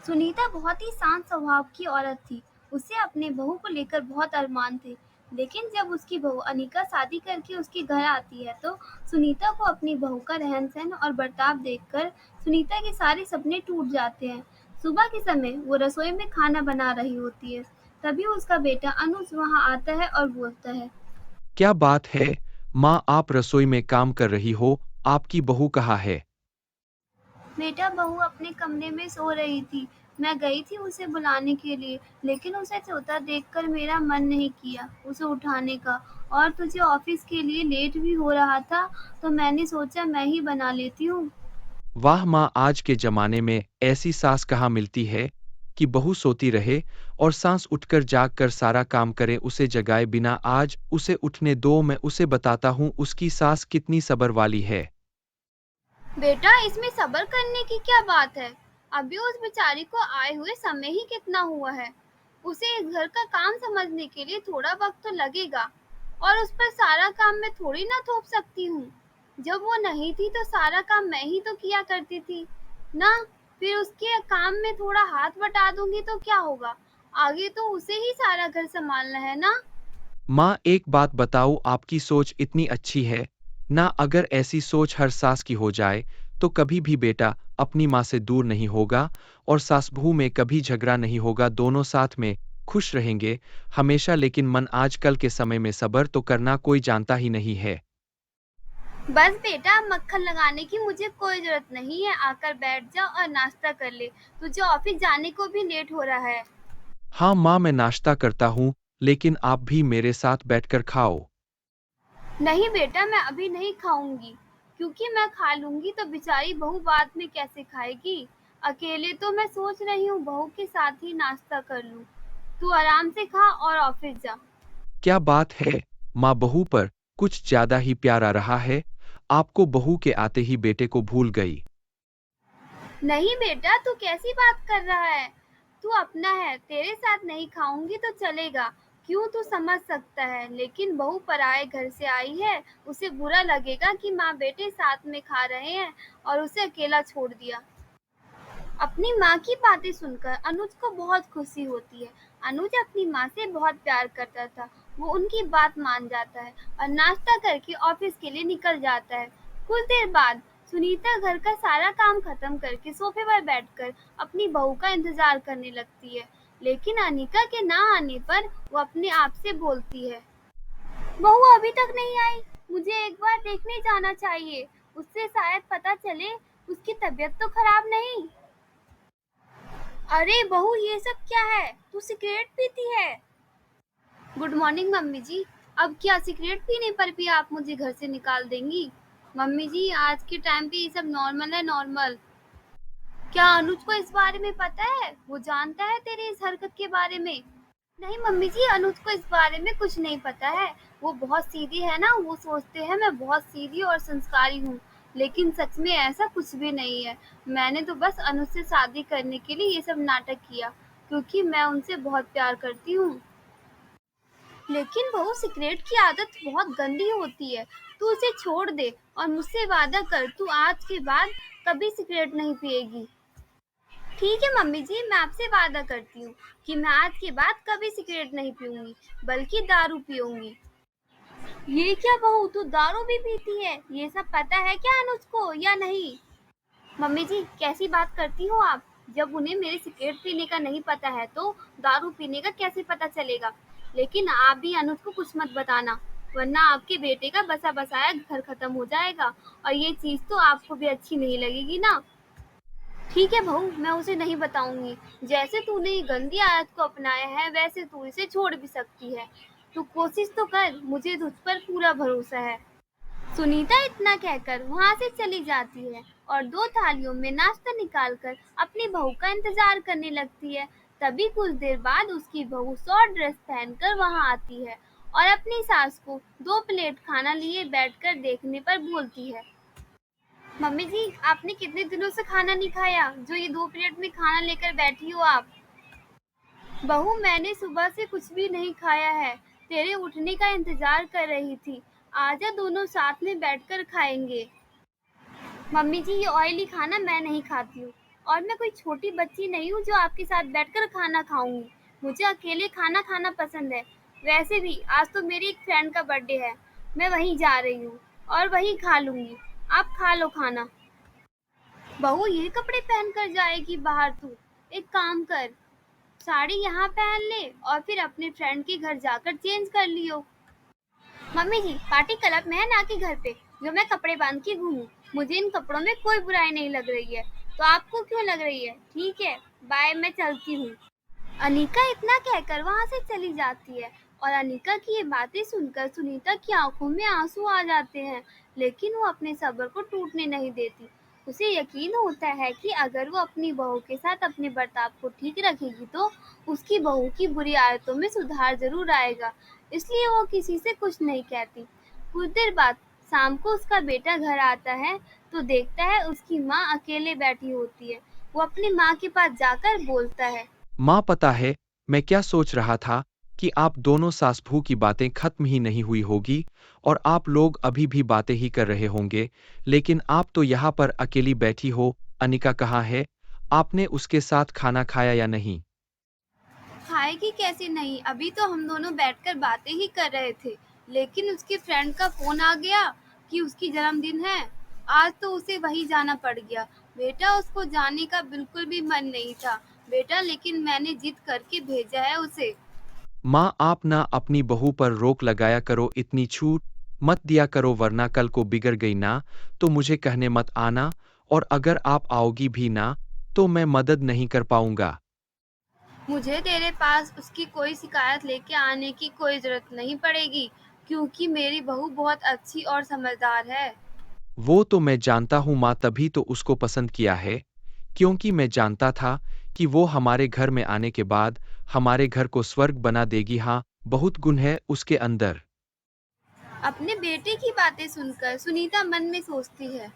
सुनीता बहुत ही शांत स्वभाव की औरत थी। उसे अपने बहू को लेकर बहुत अरमान थे। लेकिन जब उसकी बहू अनिका शादी करके उसके घर आती है तो सुनीता को अपनी बहू का रहन सहन और बर्ताव देखकर सुनीता के सारे सपने टूट जाते हैं। सुबह के समय वो रसोई में खाना बना रही होती है। तभी उसका बेटा अनुज वहाँ आता है और बोलता है। क्या बात है? माँ, आप रसोई में काम कर रही हो? आपकी बहू कहाँ है? बेटा, बहू अपने कमरे में सो रही थी। मैं गई थी उसे बुलाने के लिए, लेकिन उसे सोता देखकर मेरा मन नहीं किया उसे उठाने का। और तुझे ऑफिस के लिए लेट भी हो रहा था, तो मैंने सोचा मैं ही बना लेती हूँ। वाह माँ, आज के जमाने में ऐसी सास कहाँ मिलती है कि बहू सोती रहे और सास उठकर जाग कर सारा काम करे, उसे जगाए बिना। आज उसे उठने दो, मैं उसे बताता हूँ उसकी सास कितनी सब्र वाली है। बेटा, इसमें सब्र करने की क्या बात है? अभी उस बेचारी को आए हुए समय ही कितना हुआ है। उसे इस घर का काम समझने के लिए थोड़ा वक्त तो लगेगा। और उस पर सारा काम मैं थोड़ी ना थोप सकती हूँ। जब वो नहीं थी तो सारा काम मैं ही तो किया करती थी ना। फिर उसके काम में थोड़ा हाथ बटा दूंगी तो क्या होगा? आगे तो उसे ही सारा घर संभालना है ना। माँ, एक बात बताओ, आपकी सोच इतनी अच्छी है ना? अगर ऐसी सोच हर सास की हो जाए तो कभी भी बेटा अपनी माँ से दूर नहीं होगा और सास बहू में कभी झगड़ा नहीं होगा, दोनों साथ में खुश रहेंगे हमेशा। लेकिन मन आजकल के समय में सब्र तो करना कोई जानता ही नहीं है। बस बेटा, मक्खन लगाने की मुझे कोई जरूरत नहीं है। आकर बैठ जा और नाश्ता कर ले। तुझे ऑफिस जाने को भी लेट हो रहा है। हाँ माँ, मैं नाश्ता करता हूँ, लेकिन आप भी मेरे साथ बैठकर खाओ। नहीं बेटा, मैं अभी नहीं खाऊंगी। क्योंकि मैं खा लूंगी तो बेचारी बहू बाद में कैसे खाएगी। अकेले तो मैं सोच रही हूँ बहू के साथ ही नाश्ता कर लूं। तू आराम से खा और ऑफिस जा। क्या बात है माँ, बहू पर कुछ ज्यादा ही प्यार आ रहा है। आपको बहू के आते ही बेटे को भूल गई। नहीं बेटा, तू कैसी बात कर रहा है? तू अपना है, तेरे साथ नहीं खाऊंगी तो चलेगा। क्यों, तू समझ सकता है, लेकिन बहू पराए घर से आई है। उसे बुरा लगेगा कि माँ बेटे साथ में खा रहे हैं और उसे अकेला छोड़ दिया। अपनी माँ की बातें सुनकर अनुज को बहुत खुशी होती है। अनुज अपनी माँ से बहुत प्यार करता था। वो उनकी बात मान जाता है और नाश्ता करके ऑफिस के लिए निकल जाता है। कुछ देर बाद सुनीता घर का सारा काम खत्म करके सोफे पर बैठकर अपनी बहू का इंतजार करने लगती है। लेकिन अनिका के ना आने पर वो अपने आप से बोलती है। बहू अभी तक नहीं आई। मुझे एक बार देखने जाना चाहिए। उससे शायद पता चले उसकी तबीयत तो खराब नहीं। अरे बहू, ये सब क्या है? तू सिगरेट पीती है? गुड मॉर्निंग मम्मी जी। अब क्या सिगरेट पीने पर भी आप मुझे घर से निकाल देंगी? मम्मी जी, आज के टाइम पे ये सब नॉर्मल है, नॉर्मल। क्या अनुज को इस बारे में पता है? वो जानता है तेरी इस हरकत के बारे में? नहीं मम्मी जी, अनुज को इस बारे में कुछ नहीं पता है। वो बहुत सीधी है ना, वो सोचते हैं मैं बहुत सीधी और संस्कारी हूँ। लेकिन सच में ऐसा कुछ भी नहीं है। मैंने तो बस अनुज से शादी करने के लिए ये सब नाटक किया, क्योंकि मैं उनसे बहुत प्यार करती हूँ। लेकिन बहू, सिगरेट की आदत बहुत गंदी होती है। तू उसे छोड़ दे और मुझसे वादा कर, तू आज के बाद कभी सिगरेट नहीं पिएगी। ठीक है मम्मी जी, मैं आपसे वादा करती हूँ कि मैं आज के बाद कभी सिगरेट नहीं पीऊंगी, बल्कि दारू पीऊंगी। ये क्या बहू, तू दारू भी पीती है? ये सब पता है क्या अनुज को या नहीं? मम्मी जी, कैसी बात करती हो आप? जब उन्हें मेरे सिगरेट पीने का नहीं पता है तो दारू पीने का कैसे पता चलेगा? लेकिन आप भी अनुज को कुछ मत बताना, वरना आपके बेटे का बसा बसाया घर खत्म हो जाएगा। और ये चीज तो आपको भी अच्छी नहीं लगेगी ना। ठीक है बहू, मैं उसे नहीं बताऊंगी। जैसे तूने ये गंदी आदत को अपनाया है वैसे तू इसे छोड़ भी सकती है। तू कोशिश तो कर, मुझे तुझ पर पूरा भरोसा है। सुनीता इतना कहकर वहां से चली जाती है और दो थालियों में नाश्ता निकालकर अपनी बहू का इंतजार करने लगती है। तभी कुछ देर बाद उसकी बहू शॉर्ट ड्रेस पहनकर वहां आती है और अपनी सास को दो प्लेट खाना लिए बैठकर देखने पर बोलती है। मम्मी जी, आपने कितने दिनों से खाना नहीं खाया जो ये दो प्लेट में खाना लेकर बैठी हो आप? बहू, मैंने सुबह से कुछ भी नहीं खाया है। तेरे उठने का इंतजार कर रही थी। आजा, दोनों साथ में बैठकर खाएंगे। मम्मी जी, ये ऑयली खाना मैं नहीं खाती हूँ। और मैं कोई छोटी बच्ची नहीं हूँ जो आपके साथ बैठकर खाना खाऊंगी। मुझे अकेले खाना खाना पसंद है। वैसे भी आज तो मेरी एक फ्रेंड का बर्थडे है। मैं वहीं जा रही हूँ और वहीं खा लूंगी। आप खा लो खाना। बहू ये कपड़े पहन कर जाएगी बाहर तू? एक काम कर, साड़ी यहाँ पहन ले और फिर अपने फ्रेंड के घर जाकर चेंज कर लियो। मम्मी जी, पार्टी क्लब में है ना कि घर पे जो मैं कपड़े बांध के घूमूं। मुझे इन कपड़ों में कोई बुराई नहीं लग रही है, तो आपको क्यों लग रही है? ठीक है, बाय, मैं चलती हूँ। अनिका इतना कहकर वहां से चली जाती है और अनिका की ये बातें सुनकर सुनीता की आंखों में आंसू आ जाते हैं, लेकिन वो अपने सब्र को टूटने नहीं देती। उसे यकीन होता है कि अगर वो अपनी बहू के साथ अपने बर्ताव को ठीक रखेगी तो उसकी बहू की बुरी आदतों में सुधार जरूर आएगा। इसलिए वो किसी से कुछ नहीं कहती। कुछ देर बाद शाम को उसका बेटा घर आता है तो देखता है उसकी माँ अकेले बैठी होती है। वो अपनी माँ के पास जाकर बोलता है, माँ पता है, मैं क्या सोच रहा था कि आप दोनों सास बहू की बातें खत्म ही नहीं हुई होगी और आप लोग अभी भी बातें ही कर रहे होंगे, लेकिन आप तो यहाँ पर अकेली बैठी हो। अनिका कहाँ है? आपने उसके साथ खाना खाया या नहीं? खाएगी कैसे नहीं? अभी तो हम दोनों बैठकर बातें ही कर रहे थे, लेकिन उसके फ्रेंड का फोन आ गया कि उसकी जन्मदिन है। आज तो उसे वहीं जाना पड़ गया। बेटा, उसको जाने का बिल्कुल भी मन नहीं था बेटा, लेकिन मैंने जिद करके भेजा है उसे। माँ आप ना अपनी बहू पर रोक लगाया करो, इतनी छूट मत दिया करो, वरना कल को बिगड़ गई ना तो मुझे कहने मत आना, और अगर आप आओगी भी ना तो मैं मदद नहीं कर पाऊंगा। मुझे तेरे पास उसकी कोई शिकायत लेके आने की कोई जरूरत नहीं पड़ेगी, क्योंकि मेरी बहू बहुत अच्छी और समझदार है। वो तो मैं जानता हूँ माँ, तभी तो उसको पसंद किया है, क्योंकि मैं जानता था कि वो हमारे घर में आने के बाद हमारे घर को स्वर्ग बना देगी। हाँ, बहुत गुण है उसके अंदर। अपने बेटे की बातें सुनकर सुनीता मन में सोचती है,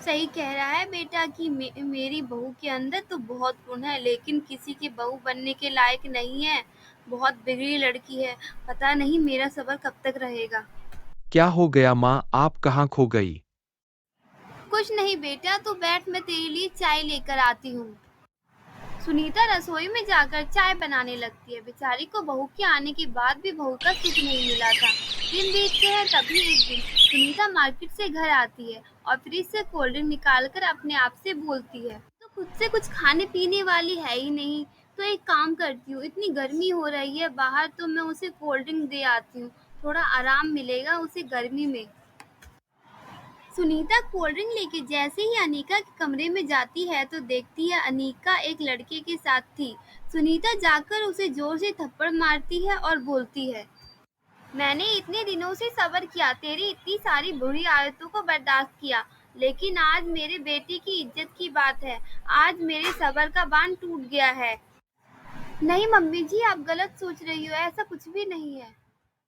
सही कह रहा है बेटा कि मेरी बहू के अंदर तो बहुत गुण है, लेकिन किसी की बहू बनने के लायक नहीं है। बहुत बिगड़ी लड़की है। पता नहीं मेरा सब्र कब तक रहेगा। क्या हो गया माँ, आप कहाँ खो गई? कुछ नहीं बेटा, तू बैठ, मैं तेरे लिए चाय लेकर आती हूँ। सुनीता रसोई में जाकर चाय बनाने लगती है। बेचारी को बहू के आने के बाद भी बहू का सुख नहीं मिला था। दिन बीतते हैं, तभी एक दिन सुनीता मार्केट से घर आती है और फ्रिज से कोल्ड ड्रिंक निकालकर अपने आप से बोलती है, तो खुद से कुछ खाने पीने वाली है ही नहीं, तो एक काम करती हूँ, इतनी गर्मी हो रही है बाहर, तो मैं उसे कोल्ड ड्रिंक दे आती हूँ। थोड़ा आराम मिलेगा उसे गर्मी में। सुनीता कोल्ड ड्रिंक लेके जैसे ही अनीका के कमरे में जाती है तो देखती है अनीका एक लड़के के साथ थी। सुनीता जाकर उसे जोर से थप्पड़ मारती है और बोलती है, मैंने इतने दिनों से सब्र किया, तेरी इतनी सारी बुरी आदतों को बर्दाश्त किया, लेकिन आज मेरे बेटे की इज्जत की बात है। आज मेरे सब्र का बांध टूट गया है। नहीं मम्मी जी, आप गलत सोच रही हो, ऐसा कुछ भी नहीं है।